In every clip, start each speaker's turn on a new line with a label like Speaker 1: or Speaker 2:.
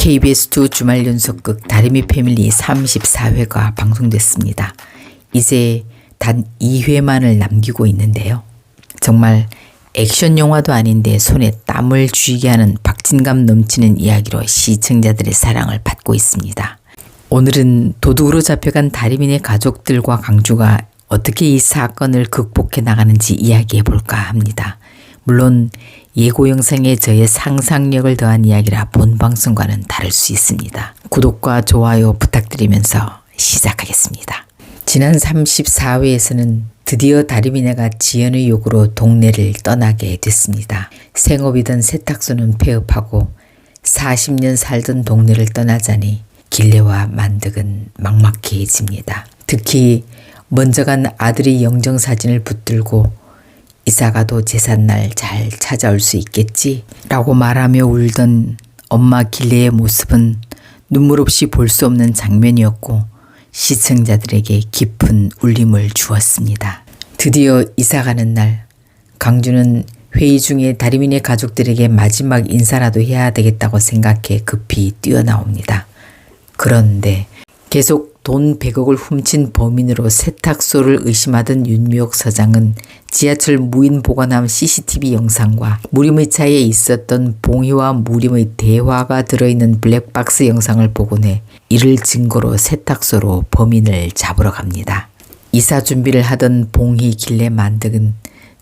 Speaker 1: KBS2 주말 연속극 다리미 패밀리 34회가 방송됐습니다. 이제 단 2회만을 남기고 있는데요. 정말 액션 영화도 아닌데 손에 땀을 쥐게 하는 박진감 넘치는 이야기로 시청자들의 사랑을 받고 있습니다. 오늘은 도둑으로 잡혀간 다리민의 가족들과 강주가 어떻게 이 사건을 극복해 나가는지 이야기해 볼까 합니다. 물론 예고 영상에 저의 상상력을 더한 이야기라 본 방송과는 다를 수 있습니다. 구독과 좋아요 부탁드리면서 시작하겠습니다. 지난 34회에서는 드디어 다리미네가 지연의 요구로 동네를 떠나게 됐습니다. 생업이던 세탁소는 폐업하고 40년 살던 동네를 떠나자니 길레와 만득은 막막해집니다. 특히 먼저 간 아들이 영정사진을 붙들고 이사가도 제삿날 잘 찾아올 수 있겠지? 라고 말하며 울던 엄마 길레의 모습은 눈물 없이 볼 수 없는 장면이었고 시청자들에게 깊은 울림을 주었습니다. 드디어 이사가는 날 강주는 회의 중에 다리민의 가족들에게 마지막 인사라도 해야 되겠다고 생각해 급히 뛰어나옵니다. 그런데 계속 돈 100억을 훔친 범인으로 세탁소를 의심하던 윤미옥 서장은 지하철 무인 보관함 CCTV 영상과 무림의 차에 있었던 봉희와 무림의 대화가 들어있는 블랙박스 영상을 보곤 해 이를 증거로 세탁소로 범인을 잡으러 갑니다. 이사 준비를 하던 봉희 길레 만득은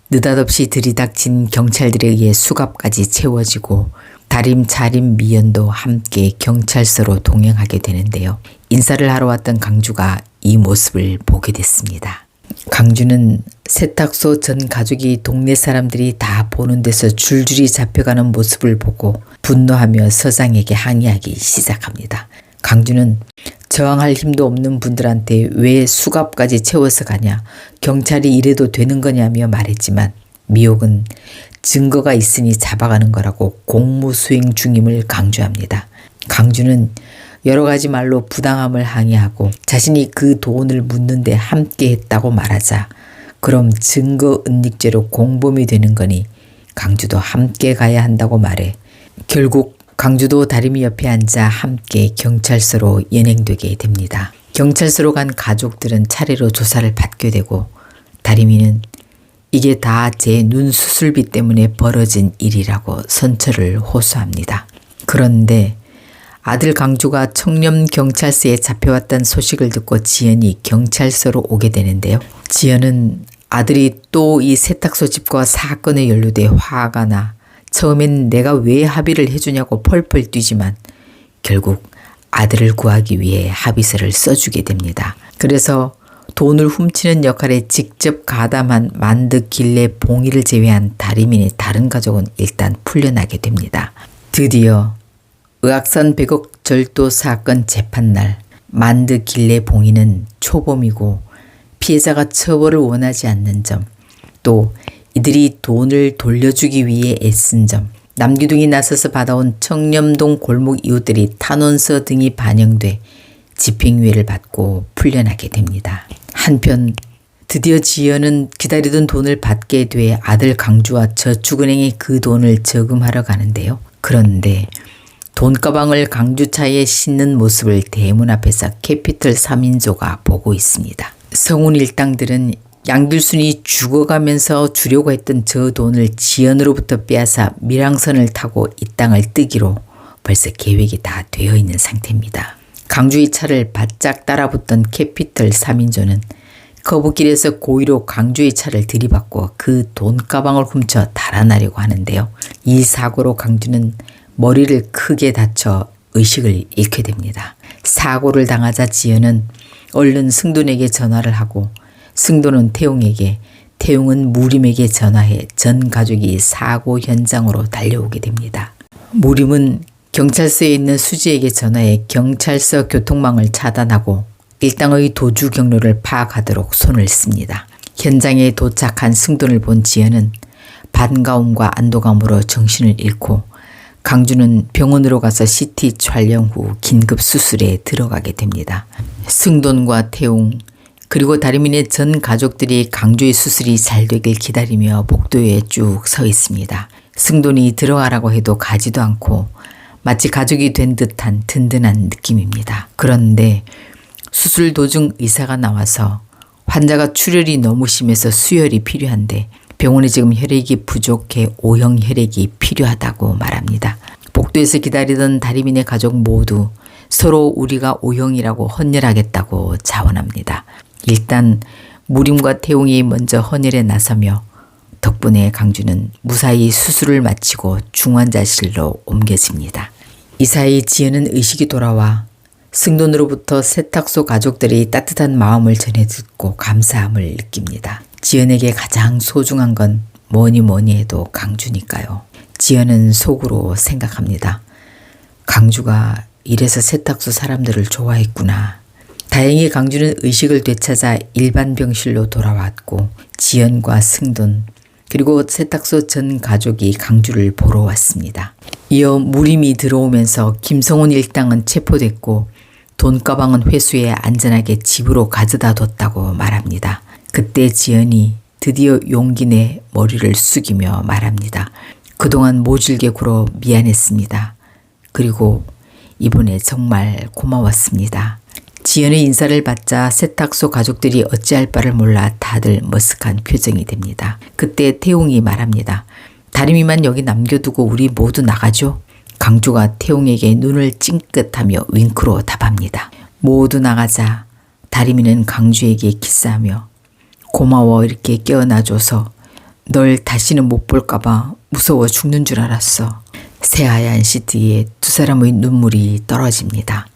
Speaker 1: 느닷없이 들이닥친 경찰들에 의해 수갑까지 채워지고 다림, 차림, 미연도 함께 경찰서로 동행하게 되는데요. 인사를 하러 왔던 강주가 이 모습을 보게 됐습니다. 강주는 세탁소 전 가족이 동네 사람들이 다 보는 데서 줄줄이 잡혀가는 모습을 보고 분노하며 서장에게 항의하기 시작합니다. 강주는 저항할 힘도 없는 분들한테 왜 수갑까지 채워서 가냐, 경찰이 이래도 되는 거냐며 말했지만 미옥은 증거가 있으니 잡아가는 거라고 공무수행 중임을 강조합니다. 강주는 여러 가지 말로 부당함을 항의하고 자신이 그 돈을 묻는데 함께 했다고 말하자 그럼 증거 은닉죄로 공범이 되는 거니 강주도 함께 가야 한다고 말해 결국 강주도 다리미 옆에 앉아 함께 경찰서로 연행되게 됩니다. 경찰서로 간 가족들은 차례로 조사를 받게 되고 다리미는 이게 다 제 눈 수술비 때문에 벌어진 일이라고 선처를 호소합니다. 그런데 아들 강주가 청렴경찰서에 잡혀왔다는 소식을 듣고 지연이 경찰서로 오게 되는데요. 지연은 아들이 또 이 세탁소 집과 사건에 연루돼 화가 나 처음엔 내가 왜 합의를 해주냐고 펄펄 뛰지만 결국 아들을 구하기 위해 합의서를 써주게 됩니다. 그래서 돈을 훔치는 역할에 직접 가담한 만득, 길레, 봉희를 제외한 다리민의 다른 가족은 일단 풀려나게 됩니다. 드디어 의악산 100억 절도 사건 재판날 만득, 길레, 봉희는 초범이고 피해자가 처벌을 원하지 않는 점, 또 이들이 돈을 돌려주기 위해 애쓴 점, 남기둥이 나서서 받아온 청렴동 골목 이웃들이 탄원서 등이 반영돼 집행유예를 받고 풀려나게 됩니다. 한편 드디어 지연은 기다리던 돈을 받게 돼 아들 강주와 저축은행에 그 돈을 저금하러 가는데요. 그런데 돈가방을 강주차에 싣는 모습을 대문 앞에서 캐피털 3인조가 보고 있습니다. 성운 일당들은 양길순이 죽어가면서 주려고 했던 저 돈을 지연으로부터 빼앗아 밀항선을 타고 이 땅을 뜨기로 벌써 계획이 다 되어 있는 상태입니다. 강주의 차를 바짝 따라붙던 캐피털 3인조는 거북길에서 고의로 강주의 차를 들이받고 그 돈가방을 훔쳐 달아나려고 하는데요. 이 사고로 강주는 머리를 크게 다쳐 의식을 잃게 됩니다. 사고를 당하자 지연은 얼른 승돈에게 전화를 하고 승돈은 태용에게, 태용은 무림에게 전화해 전 가족이 사고 현장으로 달려오게 됩니다. 무림은 경찰서에 있는 수지에게 전화해 경찰서 교통망을 차단하고 일당의 도주 경로를 파악하도록 손을 씁니다. 현장에 도착한 승돈을 본 지연은 반가움과 안도감으로 정신을 잃고 강주는 병원으로 가서 CT 촬영 후 긴급 수술에 들어가게 됩니다. 승돈과 태용 그리고 다리민의 전 가족들이 강주의 수술이 잘 되길 기다리며 복도에 쭉 서 있습니다. 승돈이 들어가라고 해도 가지도 않고 마치 가족이 된 듯한 든든한 느낌입니다. 그런데 수술 도중 의사가 나와서 환자가 출혈이 너무 심해서 수혈이 필요한데 병원에 지금 혈액이 부족해 O형 혈액이 필요하다고 말합니다. 복도에서 기다리던 다리민의 가족 모두 서로 우리가 O형이라고 헌혈하겠다고 자원합니다. 일단 무림과 태웅이 먼저 헌혈에 나서며 덕분에 강주는 무사히 수술을 마치고 중환자실로 옮겨집니다. 이 사이 지연은 의식이 돌아와 승돈으로부터 세탁소 가족들이 따뜻한 마음을 전해 듣고 감사함을 느낍니다. 지연에게 가장 소중한 건 뭐니 해도 강주니까요. 지연은 속으로 생각합니다. 강주가 이래서 세탁소 사람들을 좋아했구나. 다행히 강주는 의식을 되찾아 일반 병실로 돌아왔고 지연과 승돈 그리고 세탁소 전 가족이 강주를 보러 왔습니다. 이어 무림이 들어오면서 김성훈 일당은 체포됐고 돈가방은 회수해 안전하게 집으로 가져다 뒀다고 말합니다. 그때 지연이 드디어 용기 내 머리를 숙이며 말합니다. 그동안 모질게 굴어 미안했습니다. 그리고 이번에 정말 고마웠습니다. 지연의 인사를 받자 세탁소 가족들이 어찌할 바를 몰라 다들 머쓱한 표정이 됩니다. 그때 태웅이 말합니다. 다리미만 여기 남겨두고 우리 모두 나가죠. 강주가 태웅에게 눈을 찡긋하며 윙크로 답합니다. 모두 나가자 다리미는 강주에게 키스하며 고마워 이렇게 깨어나줘서 널 다시는 못 볼까봐 무서워 죽는 줄 알았어. 새하얀 시트에 두 사람의 눈물이 떨어집니다.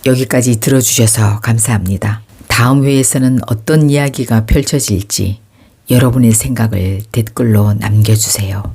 Speaker 1: 여기까지 들어주셔서 감사합니다. 다음 회에서는 어떤 이야기가 펼쳐질지 여러분의 생각을 댓글로 남겨주세요.